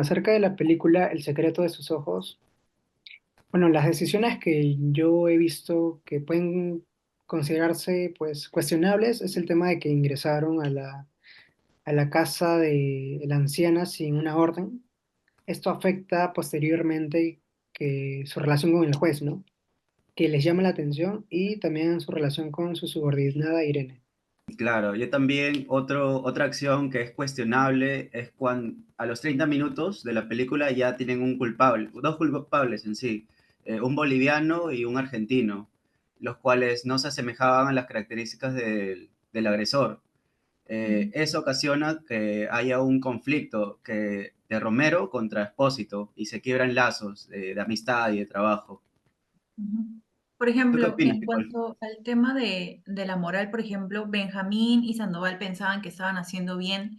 Acerca de la película El secreto de sus ojos, bueno, las decisiones que yo he visto que pueden considerarse pues cuestionables es el tema de que ingresaron a la casa de la anciana sin una orden. Esto afecta posteriormente que su relación con el juez, ¿no? Que les llama la atención y también su relación con su subordinada Irene. Claro, yo también, otra acción que es cuestionable es cuando a los 30 minutos de la película ya tienen un culpable, dos culpables en sí, un boliviano y un argentino, los cuales no se asemejaban a las características del agresor. Ujú, Eso ocasiona que haya un conflicto de Romero contra Espósito y se quiebran lazos de amistad y de trabajo. ujú. Por ¿Tú qué ejemplo, opinas, en Nicole? cuanto al tema de la moral, por ejemplo, Benjamín y Sandoval pensaban que estaban haciendo bien,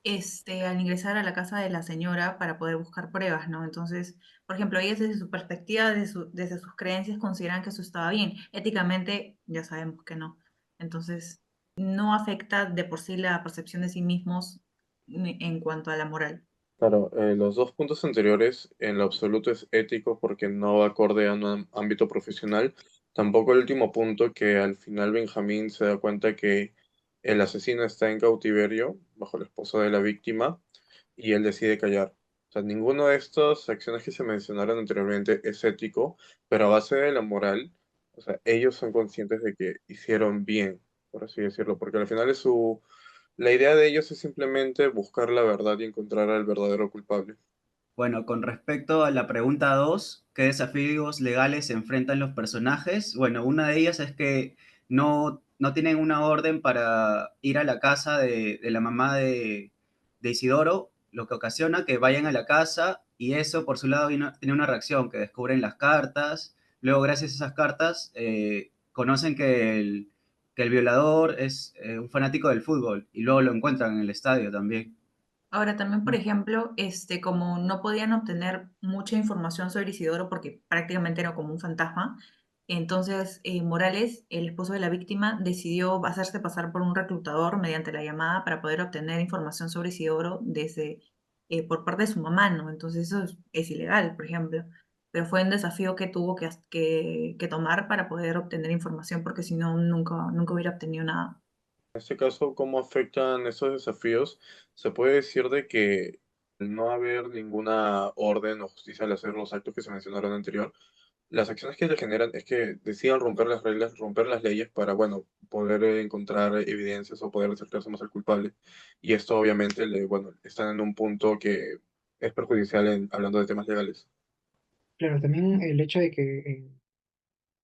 al ingresar a la casa de la señora para poder buscar pruebas, ¿no? Entonces, por ejemplo, ellos desde su perspectiva, desde sus creencias, consideran que eso estaba bien. Éticamente, ya sabemos que no. Entonces, no afecta de por sí la percepción de sí mismos en cuanto a la moral. Claro, los dos puntos anteriores en lo absoluto es ético porque no va acorde a un ámbito profesional. Tampoco el último punto que al final Benjamín se da cuenta que el asesino está en cautiverio bajo la esposa de la víctima y él decide callar. O sea, ninguno de estas acciones que se mencionaron anteriormente es ético, pero a base de la moral, o sea, ellos son conscientes de que hicieron bien, por así decirlo, porque al final es la idea de ellos es simplemente buscar la verdad y encontrar al verdadero culpable. Bueno, con respecto a la pregunta 2, ¿qué desafíos legales se enfrentan los personajes? Bueno, una de ellas es que no tienen una orden para ir a la casa de la mamá de Isidoro, lo que ocasiona que vayan a la casa y eso por su lado tiene una reacción, que descubren las cartas, luego gracias a esas cartas conocen que el violador es un fanático del fútbol y luego lo encuentran en el estadio también. Ahora también, por ejemplo, como no podían obtener mucha información sobre Isidoro porque prácticamente era como un fantasma, entonces Morales, el esposo de la víctima, decidió hacerse pasar por un reclutador mediante la llamada para poder obtener información sobre Isidoro por parte de su mamá, ¿no? Entonces eso es ilegal, por ejemplo, pero fue un desafío que tuvo que tomar para poder obtener información porque si no, nunca hubiera obtenido nada. En este caso, ¿cómo afectan esos desafíos? Se puede decir de que al no haber ninguna orden o justicia al hacer los actos que se mencionaron anterior, las acciones que le generan es que decidan romper las reglas, romper las leyes para, bueno, poder encontrar evidencias o poder acercarse más al culpable. Y esto obviamente, bueno, están en un punto que es perjudicial hablando de temas legales. Claro, también el hecho de que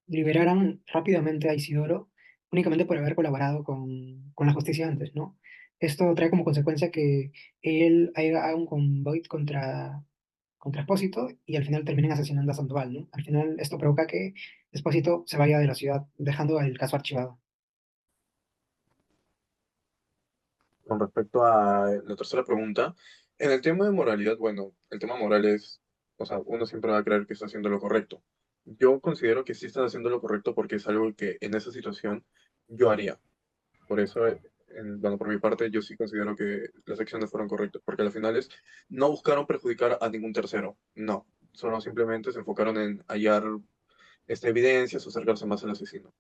liberaran rápidamente a Isidoro únicamente por haber colaborado con la justicia antes, ¿no? Esto trae como consecuencia que él haga un convoy contra Espósito y al final terminen asesinando a Sandoval, ¿no? Al final esto provoca que Espósito se vaya de la ciudad, dejando el caso archivado. Con respecto a la tercera pregunta, en el tema de moralidad, bueno, el tema moral es, o sea, uno siempre va a creer que está haciendo lo correcto. Yo considero que sí están haciendo lo correcto porque es algo que en esa situación yo haría. Por eso, bueno, por mi parte, yo sí considero que las acciones fueron correctas, porque al final no buscaron perjudicar a ningún tercero, no, solo simplemente se enfocaron en hallar evidencias o acercarse más al asesino.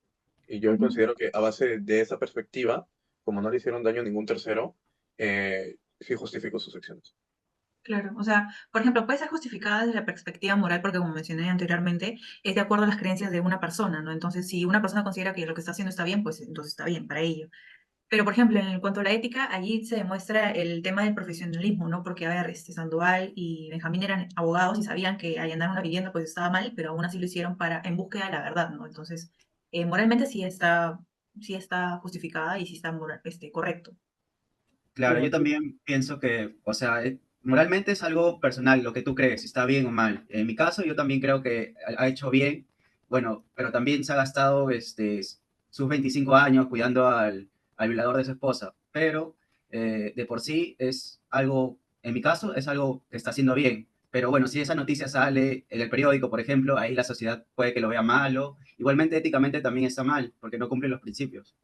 Y yo considero que a base de esa perspectiva, como no le hicieron daño a ningún tercero, sí justificó sus acciones. Claro, o sea, por ejemplo, puede ser justificada desde la perspectiva moral, porque como mencioné anteriormente, es de acuerdo a las creencias de una persona, ¿no? Entonces, si una persona considera que lo que está haciendo está bien, pues entonces está bien para ello. Pero, por ejemplo, en cuanto a la ética, allí se demuestra el tema del profesionalismo, ¿no? Porque, a ver, Sandoval y Benjamín eran abogados y sabían que allanar una vivienda pues estaba mal, pero aún así lo hicieron en búsqueda de la verdad, ¿no? Entonces, moralmente sí está justificada y sí está correcto. Claro, yo Claro, también pienso que, o sea, moralmente es algo personal, lo que tú crees, si está bien o mal. En mi caso, yo también creo que ha hecho bien, bueno, pero también se ha gastado sus 25 años cuidando al violador de su esposa. Pero de por sí es algo, en mi caso, es algo que está haciendo bien. Pero bueno, si esa noticia sale en el periódico, por ejemplo, ahí la sociedad puede que lo vea malo. Igualmente, éticamente también está mal, porque no cumple los principios.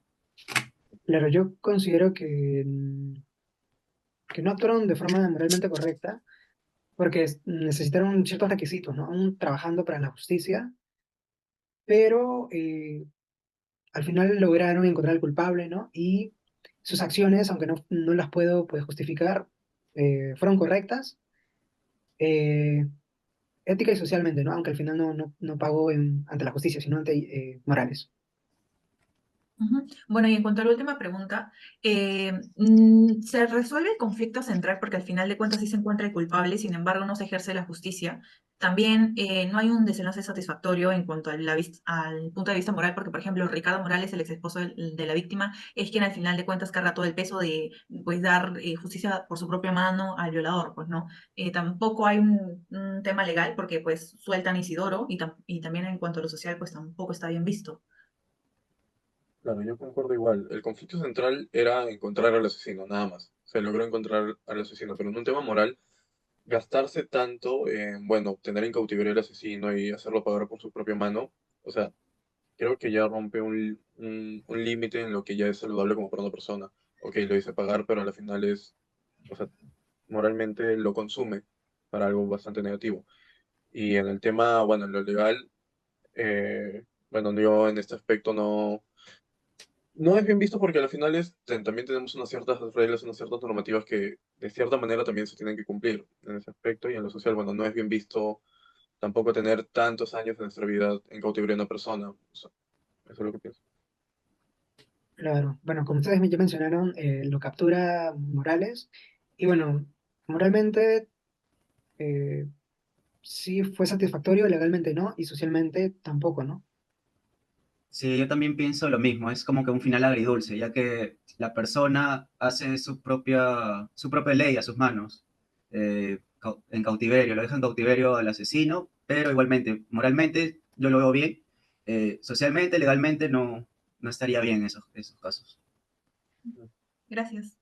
claro, yo considero que no actuaron de forma moralmente correcta porque necesitaron ciertos requisitos, ¿no? Aún trabajando para la justicia, pero al final lograron encontrar al culpable, ¿no? Y sus acciones, aunque no las puedo pues, justificar, fueron correctas, eh, ética y socialmente, ¿no? Aunque al final no pagó ante la justicia, sino ante Morales. Ujú. Bueno, y en cuanto a la última pregunta, ¿se resuelve el conflicto central porque al final de cuentas sí se encuentra el culpable, sin embargo no se ejerce la justicia? También no hay un desenlace satisfactorio en cuanto a al punto de vista moral, porque por ejemplo Ricardo Morales, el ex esposo de la víctima, es quien al final de cuentas carga todo el peso de pues, dar justicia por su propia mano al violador, pues no. Tampoco hay un tema legal porque pues sueltan a Isidoro y también en cuanto a lo social pues tampoco está bien visto. Claro, yo concuerdo igual. El conflicto central era encontrar al asesino, nada más. Se logró encontrar al asesino, pero en un tema moral, gastarse tanto en, bueno, tener en cautiverio al asesino y hacerlo pagar por su propia mano, o sea, creo que ya rompe un límite en lo que ya es saludable como para una persona. Ok, lo hice pagar, pero al final es, o sea, moralmente lo consume para algo bastante negativo. Y en el tema, bueno, en lo legal, bueno, yo en este aspecto no es bien visto porque al final también tenemos unas ciertas reglas, unas ciertas normativas que de cierta manera también se tienen que cumplir en ese aspecto y en lo social, bueno, no es bien visto tampoco tener tantos años de nuestra vida en cautiverio de una persona. O sea, eso es lo que pienso. Claro, bueno, como ustedes ya mencionaron, lo captura Morales, y bueno, moralmente eh, sí fue satisfactorio, legalmente no, y socialmente tampoco, ¿no? Sí, yo también pienso lo mismo, es como que un final agridulce, ya que la persona hace su propia ley a sus manos, en cautiverio, lo deja en cautiverio al asesino, pero igualmente, moralmente yo lo veo bien, socialmente, legalmente no estaría bien esos casos. Gracias.